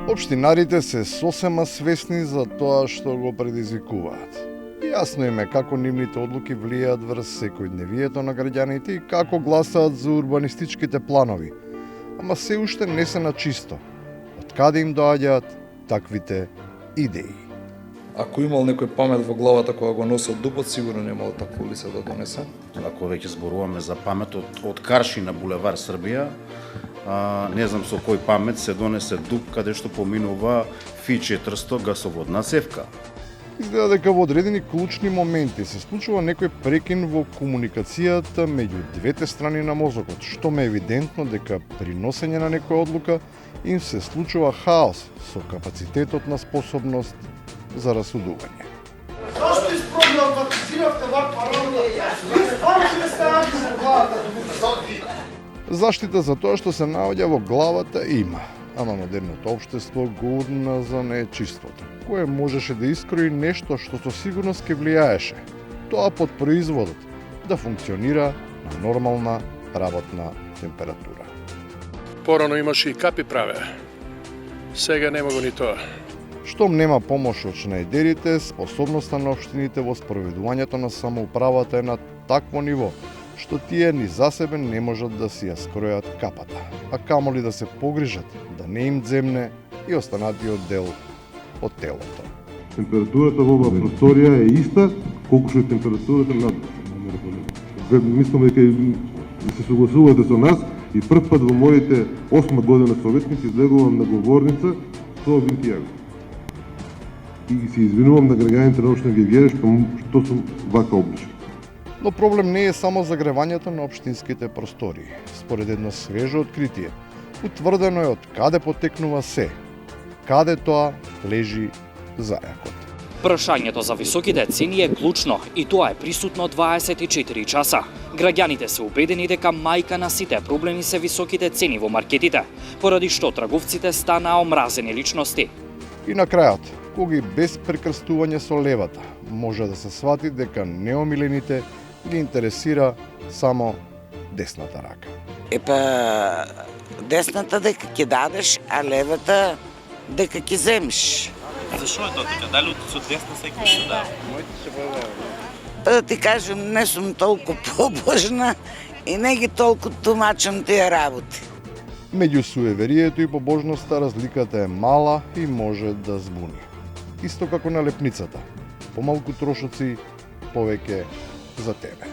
Општинарите се сосема свесни за тоа што го предизвикуваат. Јасно им е како нивните одлуки влијаат врз секојдневието на граѓаните и како гласаат за урбанистичките планови. Ама се уште не се на чисто. Од каде им доаѓаат таквите идеи? Ако имал некој памет во главата кога го носел дупот, сигурно немал такво лице да донесе. Ако веќе зборуваме за памет од Карши на булевар Србија, не знам со кој памет се донесе дуп каде што поминува Фи-400 гасоводна цевка. Изгледа дека во одредени клучни моменти се случува некој прекин во комуникацијата меѓу двете страни на мозокот, што ме евидентно дека при носење на некоја одлука им се случува хаос со капацитетот на способност за расудување. Зашто испробнаватизиравте ваква работа? Ви стварно сте акција главата. Заштита за тоа што се наоѓа во главата има, ама модерното општество го урна за нечиството, кое можеше да искрои нешто што со сигурност ке влијаеше. Тоа под производот да функционира на нормална работна температура. Порано имаше и капи праве. Сега нема го ни тоа. Штом нема помош од шнајдерите, способноста на општините во спроведувањето на самоуправата е на такво ниво, што тие ни за себе не можат да си ја скројат капата, а камоли да се погрижат да не им земне и останатиот дел од телото. Температурата во оваа просторија е иста колку што е температурата на мислам дека се согласувате со нас и прв пат во моите 8 година советник излегувам на говорница со овим тијави. И се извинувам на граѓаните на општина Гергере што сум вака обличен. Но проблем не е само загревањето на општинските простории. Според едно свежо откритие, утврдено е од каде потекнува се, каде тоа лежи зајакот. Прашањето за високите цени е клучно и тоа е присутно 24 часа. Граѓаните се убедени дека мајка на сите проблеми се високите цени во маркетите, поради што трговците станаа омразени личности. И на крајот, кога и без прекрстување со левата, може да се свати дека неомилените ги интересира само десната рака. Епа, десната дека ќе дадеш, а левата дека ќе земеш. Зашо е тоа така? Дали со десна секој ќе дава? Па да ти кажем, не сум толку побожна и не ги толку тумачам тие работи. Меѓу суеверието и побожноста разликата е мала и може да збуни. Исто како на лепницата. Помалку трошоци, повеќе за тебе.